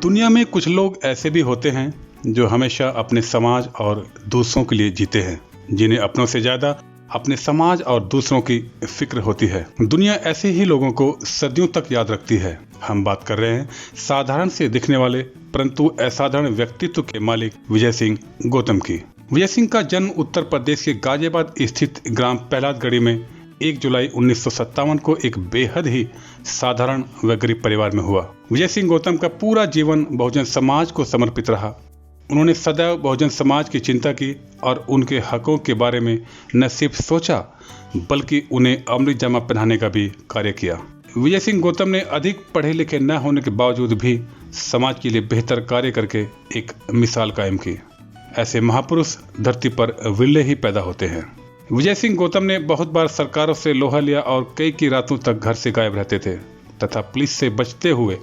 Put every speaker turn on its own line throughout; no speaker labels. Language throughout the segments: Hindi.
दुनिया में कुछ लोग ऐसे भी होते हैं जो हमेशा अपने समाज और दूसरों के लिए जीते हैं, जिन्हें अपनों से ज्यादा अपने समाज और दूसरों की फिक्र होती है। दुनिया ऐसे ही लोगों को सदियों तक याद रखती है। हम बात कर रहे हैं साधारण से दिखने वाले परंतु असाधारण व्यक्तित्व के मालिक विजय सिंह गौतम की। विजय सिंह का जन्म उत्तर प्रदेश के गाजियाबाद स्थित ग्राम पहलादगढ़ी में 1 जुलाई 1957 को एक बेहद ही साधारण व गरीब परिवार में हुआ। विजय सिंह गौतम का पूरा जीवन बहुजन समाज को समर्पित रहा। उन्होंने सदैव बहुजन समाज की चिंता की और उनके हकों के बारे में न सिर्फ सोचा बल्कि उन्हें अमृतजामा पहनाने का भी कार्य किया। विजय सिंह गौतम ने अधिक पढ़े लिखे न होने के बावजूद भी समाज के लिए बेहतर कार्य करके एक मिसाल कायम की। ऐसे महापुरुष धरती पर विरले ही पैदा होते हैं। विजय सिंह गौतम ने बहुत बार सरकारों से लोहा लिया और कई की रातों तक घर से गायब रहते थे तथा पुलिस से बचते हुए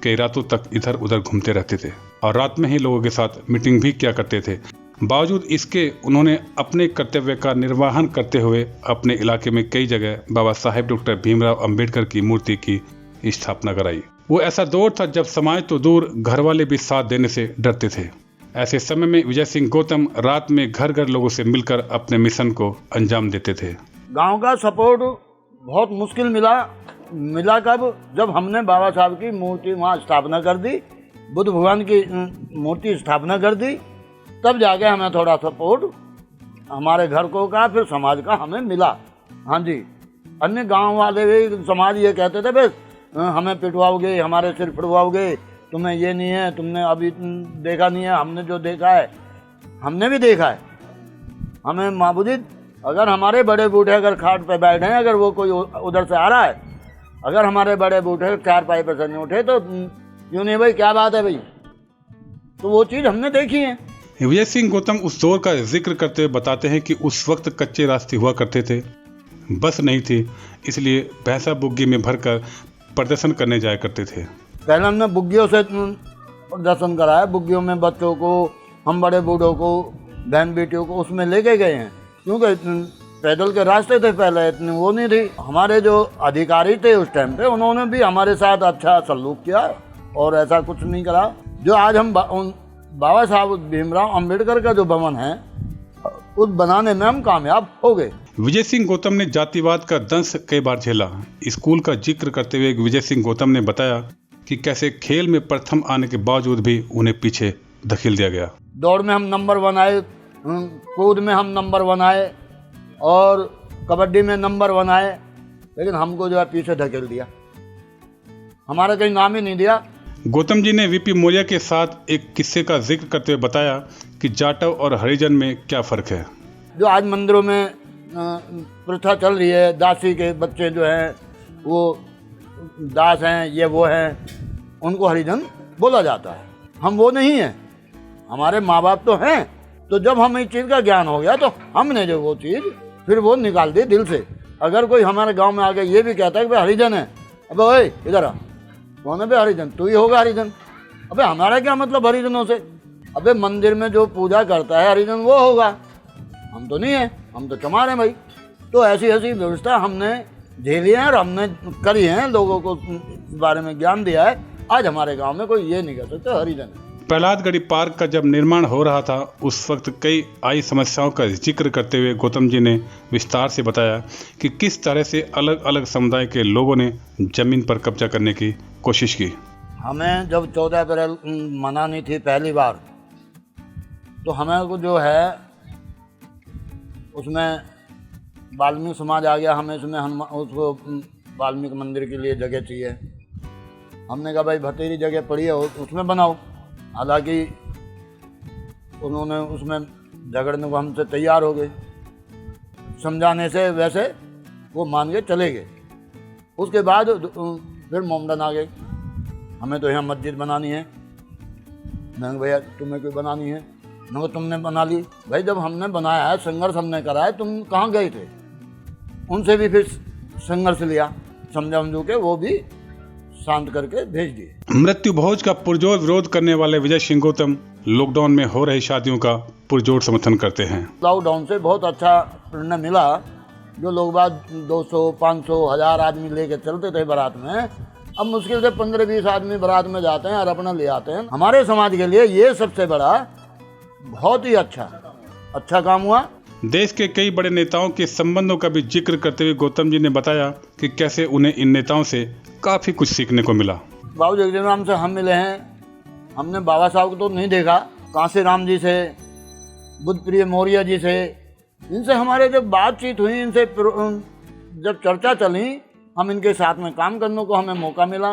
कई रातों तक इधर उधर घूमते रहते थे और रात में ही लोगों के साथ मीटिंग भी किया करते थे। बावजूद इसके उन्होंने अपने कर्तव्य का निर्वहन करते हुए अपने इलाके में कई जगह बाबा साहेब डॉक्टर भीमराव अंबेडकर की मूर्ति की स्थापना कराई। वो ऐसा दौर था जब समाज तो दूर घर वाले भी साथ देने से डरते थे। ऐसे समय में विजय सिंह गौतम रात में घर घर लोगों से मिलकर अपने मिशन को अंजाम देते थे।
गांव का सपोर्ट बहुत मुश्किल मिला कब जब हमने बाबा साहब की मूर्ति वहाँ स्थापना कर दी, बुद्ध भगवान की मूर्ति स्थापना कर दी, तब जाके हमें थोड़ा सपोर्ट हमारे घर को का फिर समाज का हमें मिला। हाँ जी, अन्य गांव वाले भी समाज ये कहते थे बस हमें पिटवाओगे, हमारे सिर पिटवाओगे, तुम्हें ये नहीं है, तुमने अभी देखा नहीं है। हमने जो देखा है हमने भी देखा है। हमें माबूदी अगर हमारे बड़े बूढ़े अगर खाट पे बैठे हैं, अगर वो कोई उधर से आ रहा है, अगर हमारे बड़े बूढ़े 4 पाई पर से नहीं उठे तो यूँ नहीं भाई क्या बात है भाई, तो वो चीज़ हमने देखी है।
विजय सिंह गौतम उस दौर का जिक्र करते हुए बताते हैं कि उस वक्त कच्चे रास्ते हुआ करते थे, बस नहीं थी, इसलिए भैंसा बुग्गी में भरकर प्रदर्शन करने जाया करते थे।
पहले हमने बुग्गियों से प्रदर्शन कराया, बुग्गियों में बच्चों को, हम बड़े बूढ़ों को, बहन बेटियों को उसमें लेके गए हैं, क्योंकि पैदल के रास्ते थे पहले, इतनी वो नहीं थी। हमारे जो अधिकारी थे उस टाइम पे उन्होंने भी हमारे साथ अच्छा सलूक किया और ऐसा कुछ नहीं करा। जो आज हम बाबा साहब भीमराव अंबेडकर का जो भवन है उस बनाने में हम कामयाब हो गए।
विजय सिंह गौतम ने जातिवाद का दंश कई बार झेला। स्कूल का जिक्र करते हुए विजय सिंह गौतम ने बताया कि कैसे खेल में प्रथम आने के बावजूद भी उन्हें पीछे धकेल दिया गया।
दौड़ में हम नंबर 1 आए, कूद में हम नंबर 1 आए और कबड्डी में नंबर 1 आए, लेकिन हमको जो है पीछे धकेल दिया, हमारा कहीं नाम ही नहीं दिया।
गौतम जी ने वीपी मौर्य के साथ एक किस्से का जिक्र करते हुए बताया कि जाटव और हरिजन में क्या फर्क है।
जो आज मंदिरों में प्रथा चल रही है, दासी के बच्चे जो हैं वो दास हैं, ये वो हैं, उनको हरिजन बोला जाता है। हम वो नहीं हैं, हमारे माँ बाप तो हैं। तो जब हमें इस चीज़ का ज्ञान हो गया तो हमने जो वो चीज़ फिर वो निकाल दी दिल से। अगर कोई हमारे गांव में आके ये भी कहता है कि भाई हरिजन है, अबे ओए इधर आ, कौन है भाई हरिजन, तू ही होगा हरिजन। अबे हमारा क्या मतलब हरिजनों से, अबे मंदिर में जो पूजा करता है हरिजन वो होगा, हम तो नहीं है, हम तो चमार हैं भाई। तो ऐसी ऐसी व्यवस्था हमने झेली है और हमने करी है, लोगों को इस बारे में ज्ञान दिया है। आज हमारे गांव में कोई ये नहीं कह सकता हरिजन है।
पहलादगढ़ी पार्क का जब निर्माण हो रहा था उस वक्त कई आई समस्याओं का जिक्र करते हुए गौतम जी ने विस्तार से बताया कि किस तरह से अलग अलग समुदाय के लोगों ने जमीन पर कब्जा करने की कोशिश की।
हमें जब 14 अप्रैल मनानी थी पहली बार, तो हमें को जो है उसमें वाल्मीकि समाज आ गया, हमें इसमें उसको वाल्मीकि मंदिर के लिए जगह चाहिए। हमने कहा भाई भतेरी जगह पड़ी है उसमें बनाओ। हालांकि उन्होंने उसमें झगड़ने को हमसे तैयार हो गए, समझाने से वैसे वो मान के चले गए। उसके बाद फिर मोमडन आ गए, हमें तो यहाँ मस्जिद बनानी है। मैंने भैया तुम्हें कोई बनानी है, मैंने तुमने बना ली। भाई जब हमने बनाया है, संघर्ष हमने करा है, तुम कहाँ गए थे? उनसे भी फिर संघर्ष लिया, समझा के वो भी शांत करके भेज दिए।
मृत्यु भोज का पुरजोर विरोध करने वाले विजय सिंह गौतम लॉकडाउन में हो रही शादियों का पुरजोर समर्थन करते हैं।
लॉकडाउन से बहुत अच्छा प्रेरणा मिला। जो लोग बात 200, 500, 1000 आदमी लेके चलते थे बारात में, अब मुश्किल से 15-20 आदमी बारात में जाते हैं और अपना ले आते हैं। हमारे समाज के लिए ये सबसे बड़ा बहुत ही अच्छा काम हुआ।
देश के कई बड़े नेताओं के संबंधों का भी जिक्र करते हुए गौतम जी ने बताया कि कैसे उन्हें इन नेताओं से काफी कुछ सीखने को मिला।
बाबू जगजीवन से हम मिले हैं, हमने बाबा साहब को तो नहीं देखा, कांशीराम जी से, बुद्धप्रिय मौर्य जी से, इनसे हमारे जब बातचीत हुई, इनसे जब चर्चा चली, हम इनके साथ में काम करने को हमें मौका मिला,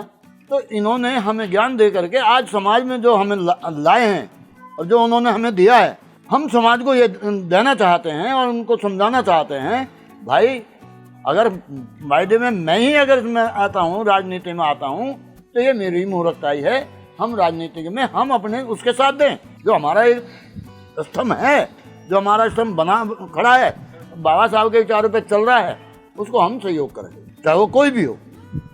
तो इन्होंने हमें ज्ञान दे करके आज समाज में जो हमें लाए हैं और जो उन्होंने हमें दिया है, हम समाज को ये देना चाहते हैं और उनको समझाना चाहते हैं। भाई अगर वायदे में मैं ही अगर मैं आता हूँ, राजनीति में आता हूँ, तो ये मेरी मूर्खताई है। हम राजनीति में हम अपने उसके साथ दें, जो हमारा एक स्तंभ है, जो हमारा स्तंभ बना खड़ा है, बाबा साहब के चारों पे चल रहा है, उसको हम सहयोग करें, चाहे वो कोई भी हो।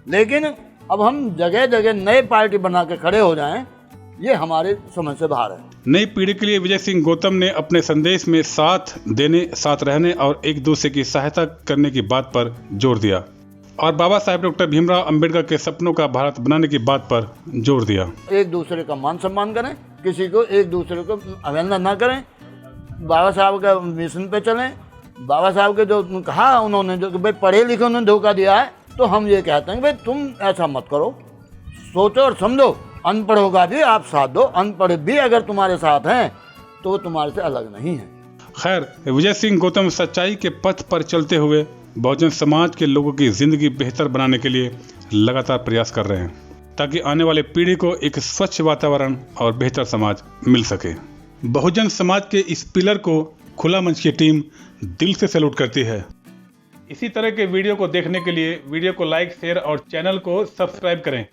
लेकिन अब हम जगह जगह नए पार्टी बना के खड़े हो जाएं, ये हमारे समझ से बाहर है।
नई पीढ़ी के लिए विजय सिंह गौतम ने अपने संदेश में साथ देने, साथ रहने और एक दूसरे की सहायता करने की बात पर जोर दिया और बाबा साहेब डॉक्टर भीमराव अंबेडकर के सपनों का भारत बनाने की बात पर जोर दिया।
एक दूसरे का मान सम्मान करें, किसी को एक दूसरे को अवहेलना ना करें, बाबा साहब का मिशन पे चलें। बाबा साहब के जो कहा उन्होंने, जो कि भाई पढ़े लिखे ने धोखा दिया है, तो हम ये कहते हैं भाई तुम ऐसा मत करो, सोचो और समझो। अनपढ़ों का भी आप साथ दो, अनपढ़ भी अगर तुम्हारे साथ हैं तो तुम्हारे से अलग नहीं है।
खैर, विजय सिंह गौतम सच्चाई के पथ पर चलते हुए बहुजन समाज के लोगों की जिंदगी बेहतर बनाने के लिए लगातार प्रयास कर रहे हैं, ताकि आने वाले पीढ़ी को एक स्वच्छ वातावरण और बेहतर समाज मिल सके। बहुजन समाज के इस पिलर को खुला मंच की टीम दिल से सैल्यूट करती है। इसी तरह के वीडियो को देखने के लिए वीडियो को लाइक, शेयर और चैनल को सब्सक्राइब करें।